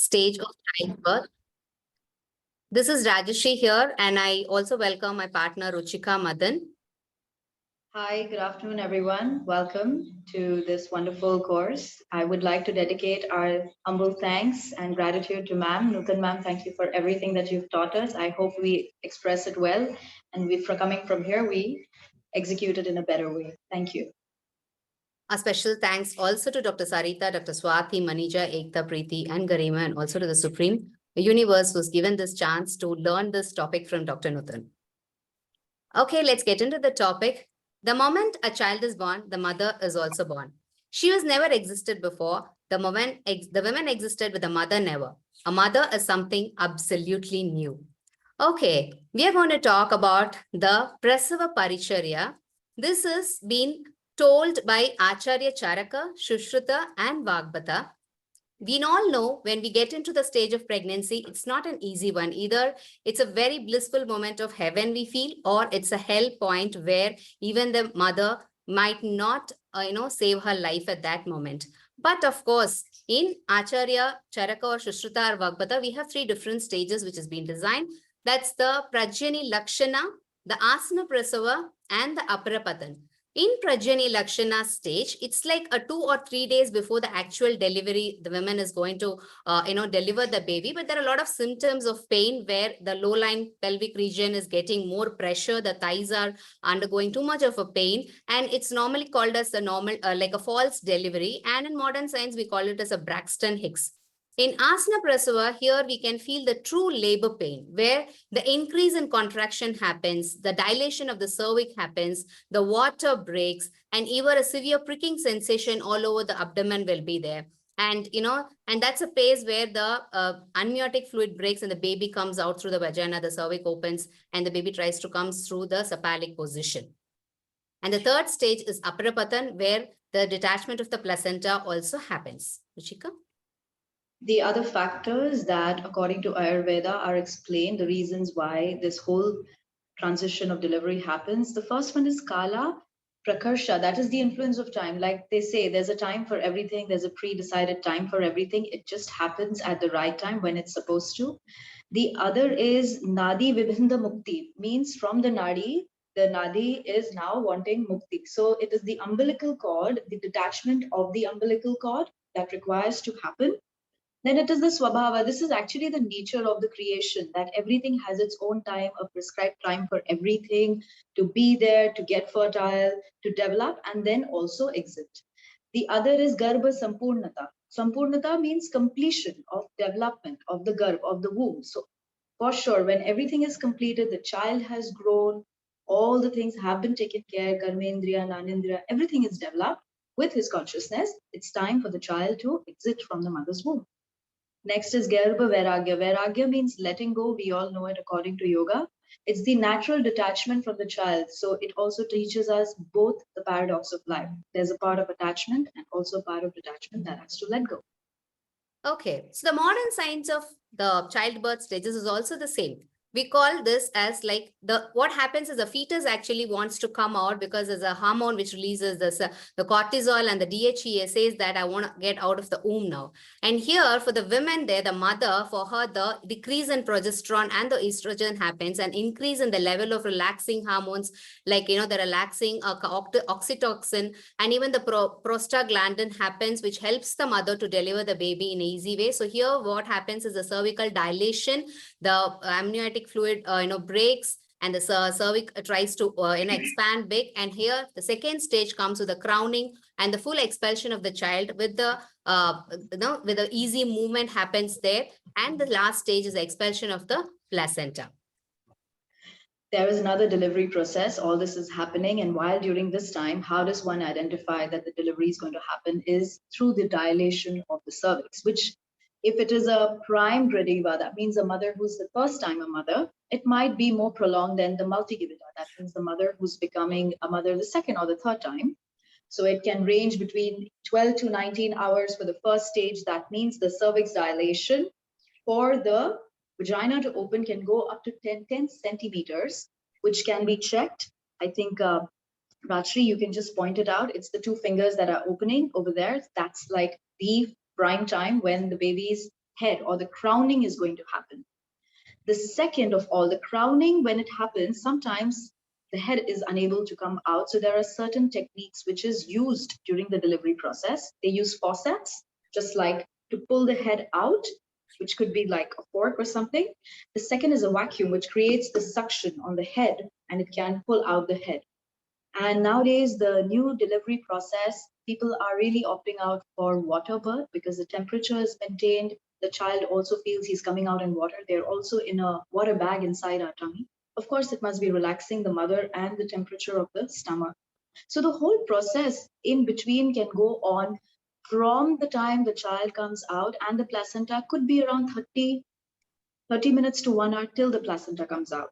stage of childbirth. This is Rajashri here, and I also welcome my partner Ruchika Madan. Hi, good afternoon, everyone. Welcome to this wonderful course. I would like to dedicate our humble thanks and gratitude to ma'am. Nutan ma'am, thank you for everything that you've taught us. I hope we express it well, and coming from here, we execute it in a better way. Thank you. A special thanks also to Dr. Sarita, Dr. Swathi, Manija, Ekta, Preeti, and Garima, and also to the Supreme Universe who's given this chance to learn this topic from Dr. Nutan. Okay, let's get into the topic. The moment a child is born, the mother is also born. She was never existed before. The women existed, but the mother never. A mother is something absolutely new. Okay, we are going to talk about the Prasava Paricharya. This is been told by Acharya Charaka, Shushruta, and Vagbhata. We all know when we get into the stage of pregnancy, it's not an easy one. Either it's a very blissful moment of heaven we feel, or it's a hell point where even the mother might not, save her life at that moment. But of course, in Acharya, Charaka, or Shushruta, or Vagbhata, we have three different stages which has been designed. That's the Prajani Lakshana, the Asana Prasava, and the Aparapatan. In Prajani Lakshana stage, it's like a 2 or 3 days before the actual delivery, the woman is going to, deliver the baby. But there are a lot of symptoms of pain where the low-lying pelvic region is getting more pressure. The thighs are undergoing too much of a pain. And it's normally called as the normal, like a false delivery. And in modern science, we call it as a Braxton Hicks. In Asana Prasava, here we can feel the true labor pain, where the increase in contraction happens, the dilation of the cervix happens, the water breaks, and even a severe pricking sensation all over the abdomen will be there. And, and that's a phase where the amniotic fluid breaks and the baby comes out through the vagina, the cervix opens, and the baby tries to come through the cephalic position. And the third stage is Aparapatan, where the detachment of the placenta also happens. Ruchika? The other factors that, according to Ayurveda, are explained, the reasons why this whole transition of delivery happens. The first one is Kala Prakarsha, that is the influence of time. Like they say, there's a time for everything, there's a pre-decided time for everything. It just happens at the right time when it's supposed to. The other is Nadi Vibhinda Mukti, means from the Nadi is now wanting Mukti. So it is the umbilical cord, the detachment of the umbilical cord that requires to happen. Then it is the swabhava. This is actually the nature of the creation, that everything has its own time, a prescribed time for everything to be there, to get fertile, to develop, and then also exit. The other is garbha sampurnata. Sampurnata means completion of development of the garb, of the womb. So for sure, when everything is completed, the child has grown, all the things have been taken care, karmendriya, nanendriya, everything is developed with his consciousness. It's time for the child to exit from the mother's womb. Next is Garbha Vairagya. Vairagya means letting go. We all know it according to yoga. It's the natural detachment from the child. So it also teaches us both the paradox of life. There's a part of attachment and also a part of detachment that has to let go. Okay, so the modern science of the childbirth stages is also the same. We call this as like what happens is the fetus actually wants to come out because there's a hormone which releases this, the cortisol and the DHEA says that I want to get out of the womb now. And here for the women there, the mother, for her, the decrease in progesterone and the estrogen happens, and increase in the level of relaxing hormones like, the relaxing oxytocin, and even the prostaglandin happens, which helps the mother to deliver the baby in an easy way. So here what happens is the cervical dilation, the amniotic fluid, breaks, and the cervix tries to, expand big. And here the second stage comes with the crowning and the full expulsion of the child with the, with the easy movement happens there. And the last stage is the expulsion of the placenta. There is another delivery process. All this is happening. And while during this time, how does one identify that the delivery is going to happen is through the dilation of the cervix, which if it is a prime Gradiva, that means a mother who's the first time a mother, it might be more prolonged than the multigivita. That means the mother who's becoming a mother the second or the third time. So it can range between 12 to 19 hours for the first stage. That means the cervix dilation. For the vagina to open can go up to 10 centimeters, which can be checked. I think, Rajshri, you can just point it out. It's the two fingers that are opening over there. That's like the prime time when the baby's head, or the crowning is going to happen. The second of all, the crowning, when it happens, sometimes the head is unable to come out. So there are certain techniques which is used during the delivery process. They use forceps, just like to pull the head out, which could be like a fork or something. The second is a vacuum, which creates the suction on the head and it can pull out the head. And nowadays, the new delivery process, people are really opting out for water birth because the temperature is maintained. The child also feels he's coming out in water. They're also in a water bag inside our tummy. Of course, it must be relaxing the mother and the temperature of the stomach. So the whole process in between can go on from the time the child comes out, and the placenta could be around 30 minutes to 1 hour till the placenta comes out.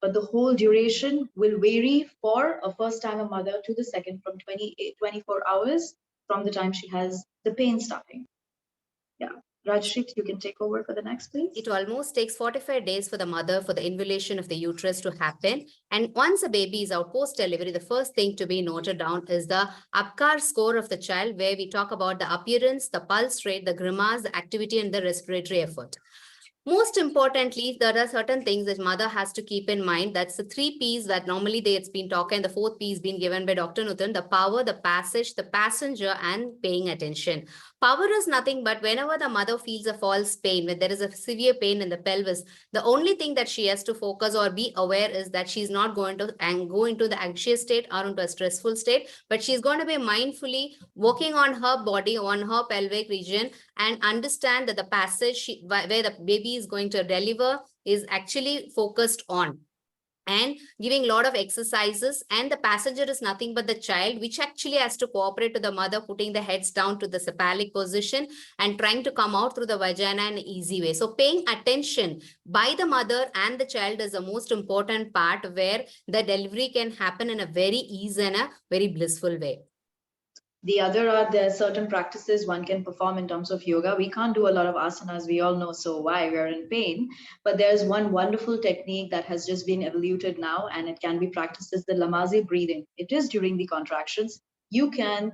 But the whole duration will vary for a first-timer mother to the second, from 24 hours from the time she has the pain starting. Yeah. Rajshri, you can take over for the next, please. It almost takes 45 days for the mother for the involution of the uterus to happen. And once a baby is out post-delivery, the first thing to be noted down is the APGAR score of the child, where we talk about the appearance, the pulse rate, the grimace, the activity, and the respiratory effort. Most importantly, there are certain things that mother has to keep in mind. That's the 3 Ps that normally it's been talking. The 4th P is being given by Dr. Nutan: the power, the passage, the passenger, and paying attention. Power is nothing but whenever the mother feels a false pain, when there is a severe pain in the pelvis, the only thing that she has to focus or be aware is that she's not going to go into the anxious state or into a stressful state, but she's going to be mindfully working on her body, on her pelvic region, and understand that the passage where the baby is going to deliver is actually focused on, and giving a lot of exercises. And the passenger is nothing but the child, which actually has to cooperate to the mother, putting the heads down to the cephalic position and trying to come out through the vagina in an easy way. So paying attention by the mother and the child is the most important part, where the delivery can happen in a very easy and a very blissful way. The other are there certain practices one can perform in terms of yoga. We can't do a lot of asanas, we all know, so why? We're in pain. But there's one wonderful technique that has just been evoluted now, and it can be practiced as the Lamaze breathing. It is during the contractions. You can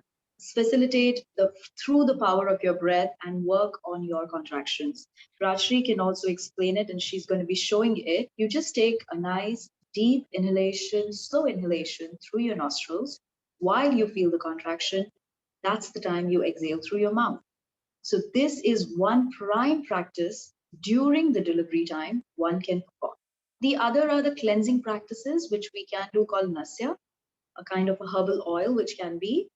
facilitate through the power of your breath and work on your contractions. Rajshri can also explain it, and she's going to be showing it. You just take a nice deep inhalation, slow inhalation through your nostrils while you feel the contraction. That's the time you exhale through your mouth. So this is one prime practice during the delivery time one can perform. The other are the cleansing practices, which we can do, called nasya, a kind of a herbal oil which can be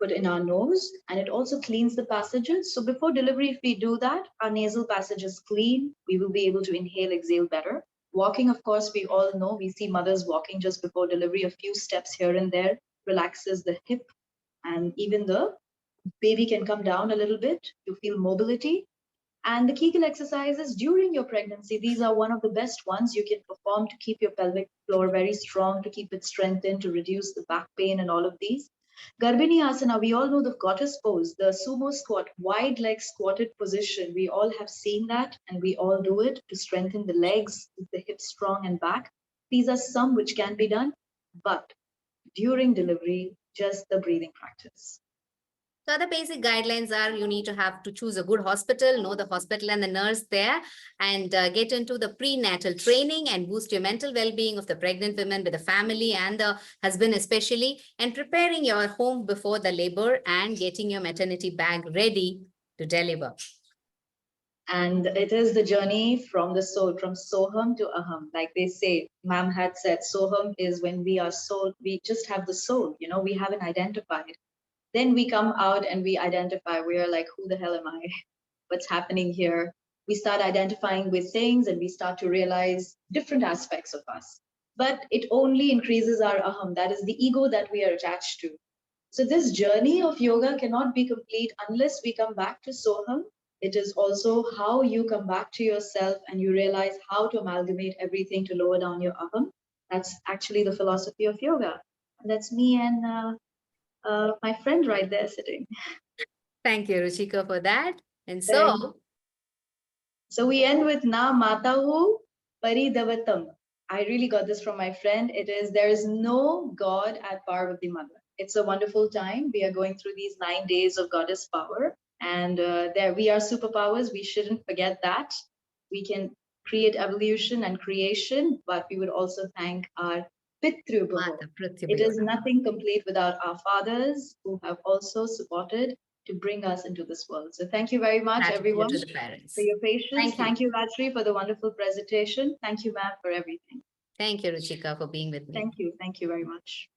put in our nose, and it also cleans the passages. So before delivery, if we do that, our nasal passage is clean. We will be able to inhale, exhale better. Walking, of course, we all know, we see mothers walking just before delivery. A few steps here and there relaxes the hip, and even the baby can come down a little bit to feel mobility. And the Kegel exercises during your pregnancy, these are one of the best ones you can perform to keep your pelvic floor very strong, to keep it strengthened, to reduce the back pain and all of these. Garbhini Asana, we all know the goddess pose, the sumo squat, wide leg squatted position. We all have seen that, and we all do it to strengthen the legs, keep the hips strong and back. These are some which can be done, but during delivery, just the breathing practice. So the basic guidelines are, you need to have to choose a good hospital, know the hospital and the nurse there, and get into the prenatal training and boost your mental well-being of the pregnant women with the family and the husband especially, and preparing your home before the labor and getting your maternity bag ready to deliver. And it is the journey from the soul, from Soham to Aham. Like they say, ma'am had said, Soham is when we are soul, we just have the soul, we haven't identified. Then we come out and we identify. We are like, who the hell am I? What's happening here? We start identifying with things, and we start to realize different aspects of us. But it only increases our aham, that is the ego that we are attached to. So this journey of yoga cannot be complete unless we come back to Soham. It is also how you come back to yourself and you realize how to amalgamate everything to lower down your aham. That's actually the philosophy of yoga. And that's me and my friend right there sitting. Thank you, Ruchika, for that. And so we end with Na Matahu Paridavatam. I really got this from my friend. It is, there is no God at par with the mother. It's a wonderful time. We are going through these 9 days of goddess power. And there we are superpowers. We shouldn't forget that. We can create evolution and creation, but we would also thank our Pitru Bahu. Mata Prithvi It is Bahu. nothing complete without our fathers who have also supported to bring us into this world. So thank you very much, Gratitude everyone, to the parents. for your patience. Thank you. Thank you, Rajri, for the wonderful presentation. Thank you, ma'am, for everything. Thank you, Ruchika, for being with me. Thank you. Thank you very much.